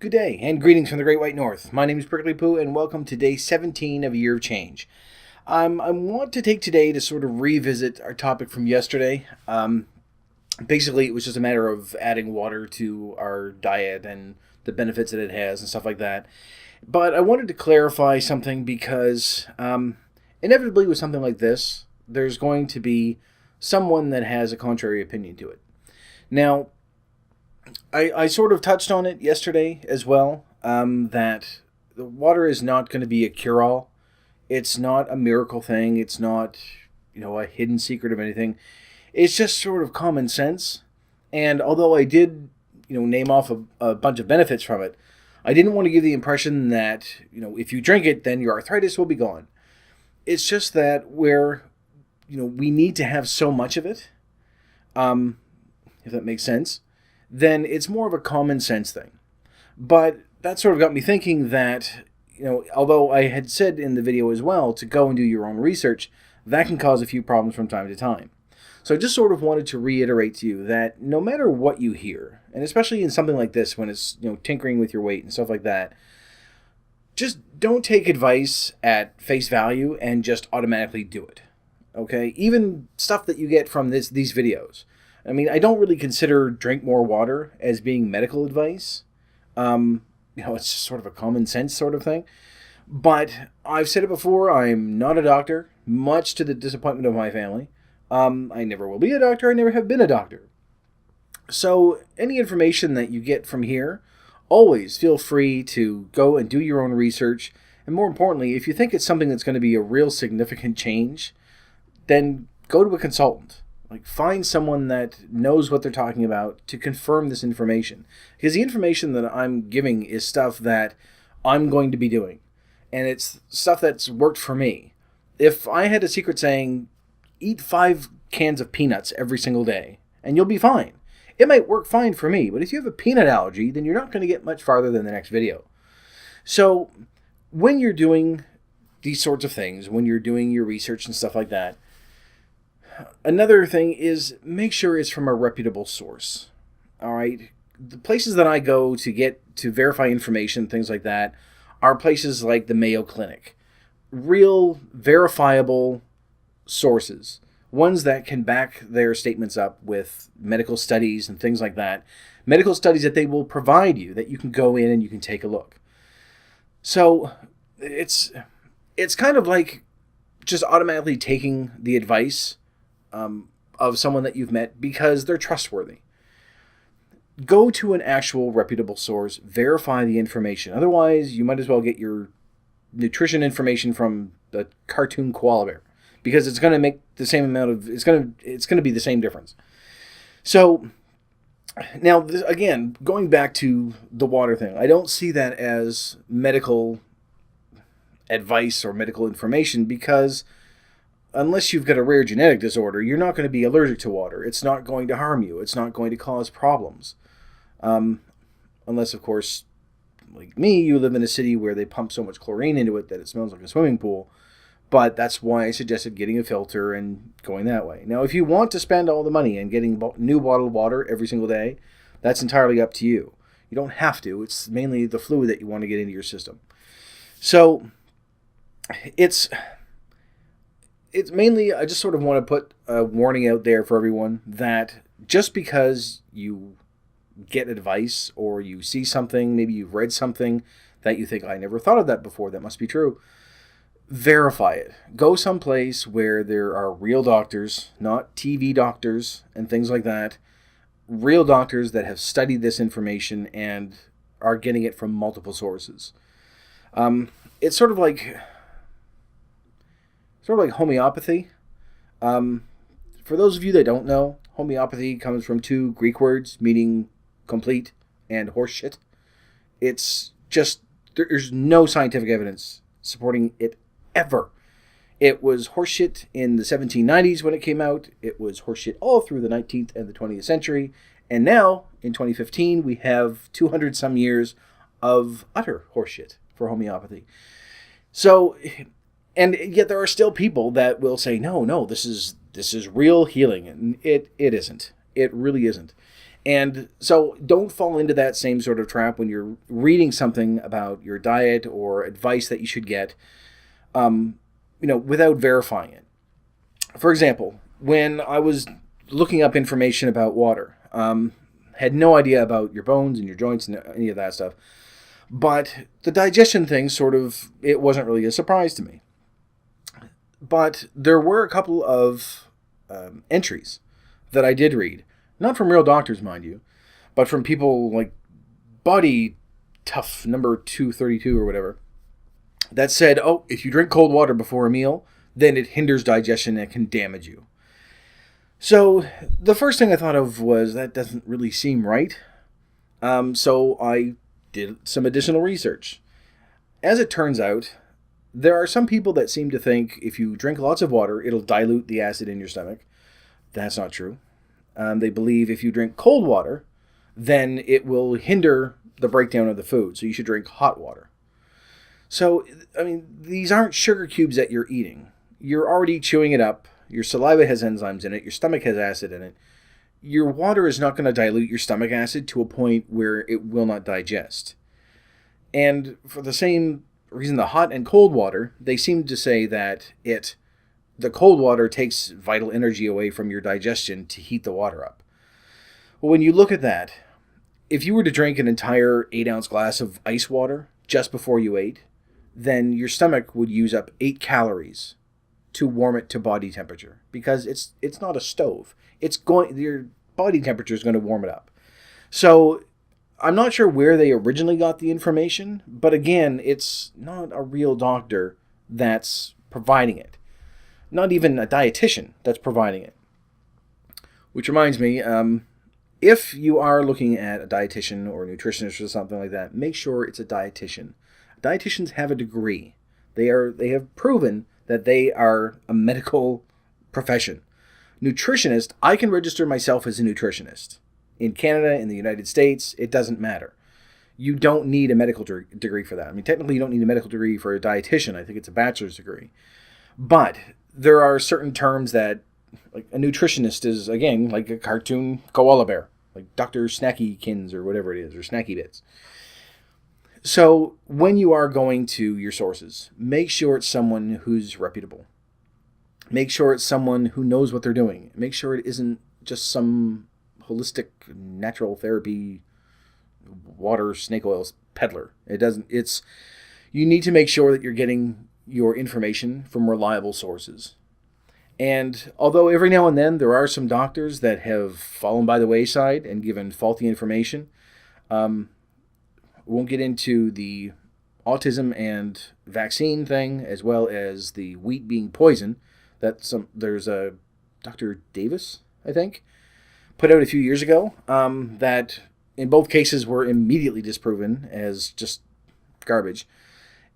Good day, and greetings from the Great White North. My name is Prickly Poo, and welcome to day 17 of A Year of Change. I want to take today to sort of revisit our topic from yesterday. Basically, it was just a matter of adding water to our diet and the benefits that it has and stuff like that. But I wanted to clarify something because inevitably with something like this, there's going to be someone that has a contrary opinion to it. Now, I sort of touched on it yesterday as well, that the water is not going to be a cure-all. It's not a miracle thing. It's not, a hidden secret of anything. It's just sort of common sense. And although I did, name off a bunch of benefits from it, I didn't want to give the impression that, if you drink it, then your arthritis will be gone. It's just that we need to have so much of it, if that makes sense, then it's more of a common sense thing. But that sort of got me thinking that, although I had said in the video as well to go and do your own research, that can cause a few problems from time to time. So I just sort of wanted to reiterate to you that no matter what you hear, and especially in something like this when it's, tinkering with your weight and stuff like that, just don't take advice at face value and just automatically do it. Okay? Even stuff that you get from these videos. I mean, I don't really consider drink more water as being medical advice. It's just sort of a common sense sort of thing. But I've said it before, I'm not a doctor, much to the disappointment of my family. I never will be a doctor, I never have been a doctor. So any information that you get from here, always feel free to go and do your own research. And more importantly, if you think it's something that's going to be a real significant change, then go to a consultant. Find someone that knows what they're talking about to confirm this information. Because the information that I'm giving is stuff that I'm going to be doing. And it's stuff that's worked for me. If I had a secret saying, eat 5 cans of peanuts every single day, and you'll be fine. It might work fine for me, but if you have a peanut allergy, then you're not going to get much farther than the next video. So, when you're doing these sorts of things, when you're doing your research and stuff like that, another thing is make sure it's from a reputable source. All right? The places that I go to verify information, things like that, are places like the Mayo Clinic. Real, verifiable sources. Ones that can back their statements up with medical studies and things like that. Medical studies that they will provide you, that you can go in and you can take a look. So, it's kind of like just automatically taking the advice of someone that you've met because they're trustworthy. Go to an actual reputable source, verify the information. Otherwise, you might as well get your nutrition information from the cartoon koala bear because it's going to make the same amount of it's going to be the same difference. So now again, going back to the water thing, I don't see that as medical advice or medical information because unless you've got a rare genetic disorder, you're not going to be allergic to water. It's not going to harm you. It's not going to cause problems. Unless, of course, like me, you live in a city where they pump so much chlorine into it that it smells like a swimming pool. But that's why I suggested getting a filter and going that way. Now, if you want to spend all the money and getting new bottled water every single day, that's entirely up to you. You don't have to. It's mainly the fluid that you want to get into your system. So, it's mainly, I just sort of want to put a warning out there for everyone that just because you get advice or you see something, maybe you've read something that you think, I never thought of that before, that must be true, verify it. Go someplace where there are real doctors, not TV doctors and things like that, real doctors that have studied this information and are getting it from multiple sources. It's sort of like homeopathy. For those of you that don't know, homeopathy comes from 2 Greek words meaning complete and horseshit. It's just, there's no scientific evidence supporting it ever. It was horseshit in the 1790s when it came out. It was horseshit all through the 19th and the 20th century. And now, in 2015, we have 200 some years of utter horseshit for homeopathy. So, and yet there are still people that will say, no, this is real healing. And it isn't. It really isn't. And so don't fall into that same sort of trap when you're reading something about your diet or advice that you should get, without verifying it. For example, when I was looking up information about water, had no idea about your bones and your joints and any of that stuff. But the digestion thing it wasn't really a surprise to me. But there were a couple of entries that I did read. Not from real doctors, mind you, but from people like Body Tough number 232 or whatever, that said, oh, if you drink cold water before a meal, then it hinders digestion and can damage you. So the first thing I thought of was that doesn't really seem right. So I did some additional research. As it turns out, there are some people that seem to think if you drink lots of water, it'll dilute the acid in your stomach. That's not true. They believe if you drink cold water, then it will hinder the breakdown of the food. So you should drink hot water. So, these aren't sugar cubes that you're eating. You're already chewing it up. Your saliva has enzymes in it. Your stomach has acid in it. Your water is not going to dilute your stomach acid to a point where it will not digest. And for the same reason, the hot and cold water, they seem to say that the cold water takes vital energy away from your digestion to heat the water up. Well, when you look at that, if you were to drink an entire 8-ounce glass of ice water just before you ate, then your stomach would use up 8 calories to warm it to body temperature, because it's not a stove. Your body temperature is going to warm it up. So I'm not sure where they originally got the information, but again, it's not a real doctor that's providing it. Not even a dietitian that's providing it. Which reminds me, if you are looking at a dietitian or a nutritionist or something like that, make sure it's a dietitian. Dietitians have a degree. They have proven that they are a medical profession. Nutritionist, I can register myself as a nutritionist. In Canada, in the United States, it doesn't matter. You don't need a medical degree for that. Technically you don't need a medical degree for a dietitian. I think it's a bachelor's degree. But there are certain terms that, like a nutritionist is, again, like a cartoon koala bear, like Dr. Snackykins or whatever it is, or Snacky Bits. So when you are going to your sources, make sure it's someone who's reputable. Make sure it's someone who knows what they're doing. Make sure it isn't just some holistic natural therapy water snake oil peddler. You need to make sure that you're getting your information from reliable sources. And although every now and then there are some doctors that have fallen by the wayside and given faulty information, we won't get into the autism and vaccine thing, as well as the wheat being poison. There's a Dr. Davis, I think, put out a few years ago, that in both cases were immediately disproven as just garbage.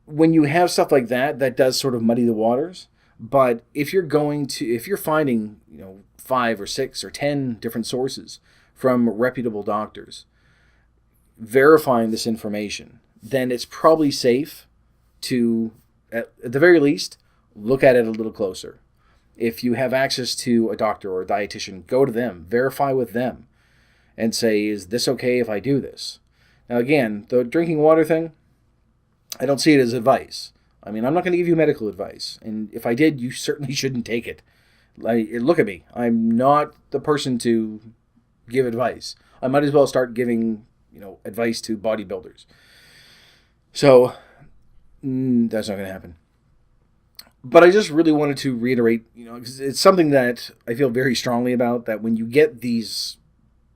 When you have stuff like that, that does sort of muddy the waters. But if you're finding 5 or 6 or 10 different sources from reputable doctors verifying this information, then it's probably safe to, at the very least, look at it a little closer. If you have access to a doctor or a dietitian, go to them, verify with them, and say, is this okay if I do this? Now again, the drinking water thing, I don't see it as advice. I'm not going to give you medical advice. And if I did, you certainly shouldn't take it. Look at me. I'm not the person to give advice. I might as well start giving, advice to bodybuilders. So, that's not going to happen. But I just really wanted to reiterate, 'cause it's something that I feel very strongly about, that when you get these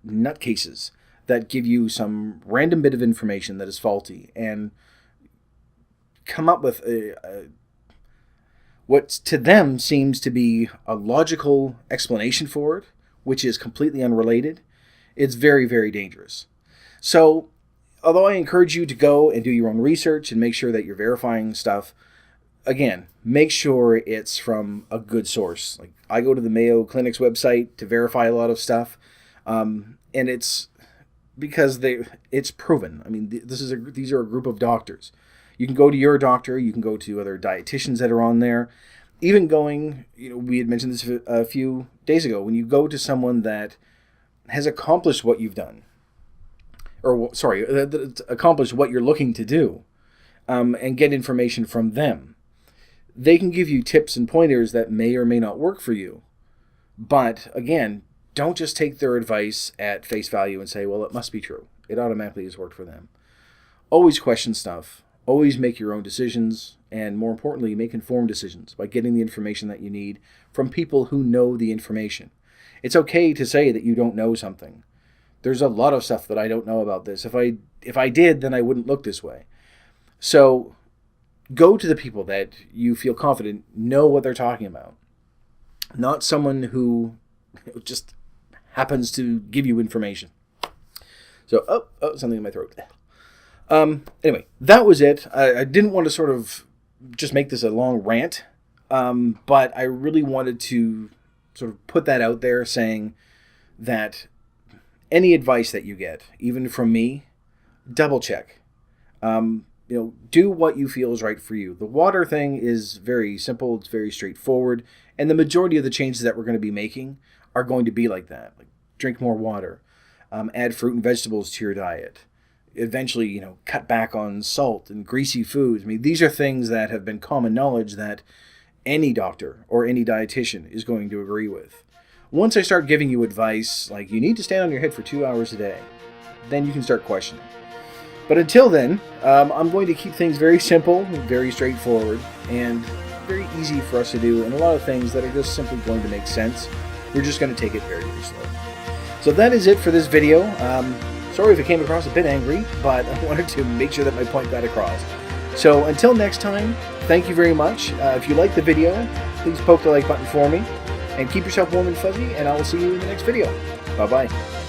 nutcases that give you some random bit of information that is faulty and come up with what to them seems to be a logical explanation for it, which is completely unrelated, it's very, very dangerous. So, although I encourage you to go and do your own research and make sure that you're verifying stuff, again, make sure it's from a good source. Like, I go to the Mayo Clinic's website to verify a lot of stuff, and it's because it's proven. These are a group of doctors. You can go to your doctor. You can go to other dietitians that are on there. Even going, we had mentioned this a few days ago. When you go to someone that has accomplished what you've done, or sorry, accomplished what you're looking to do, and get information from them. They can give you tips and pointers that may or may not work for you. But again, don't just take their advice at face value and say, well, it must be true. It automatically has worked for them. Always question stuff. Always make your own decisions. And more importantly, make informed decisions by getting the information that you need from people who know the information. It's okay to say that you don't know something. There's a lot of stuff that I don't know about this. If I did, then I wouldn't look this way. So go to the people that you feel confident know what they're talking about. Not someone who just happens to give you information. So, something in my throat. Anyway, that was it. I didn't want to sort of just make this a long rant, but I really wanted to sort of put that out there, saying that any advice that you get, even from me, double check. Do what you feel is right for you. The water thing is very simple. It's very straightforward. And the majority of the changes that we're going to be making are going to be like that. Like, drink more water. Add fruit and vegetables to your diet. Eventually, cut back on salt and greasy foods. I mean, these are things that have been common knowledge that any doctor or any dietitian is going to agree with. Once I start giving you advice, like you need to stand on your head for 2 hours a day, then you can start questioning. But until then, I'm going to keep things very simple, very straightforward, and very easy for us to do, and a lot of things that are just simply going to make sense. We're just going to take it very, very slow. So that is it for this video. Sorry if it came across a bit angry, but I wanted to make sure that my point got across. So until next time, thank you very much. If you like the video, please poke the like button for me, and keep yourself warm and fuzzy, and I will see you in the next video. Bye-bye.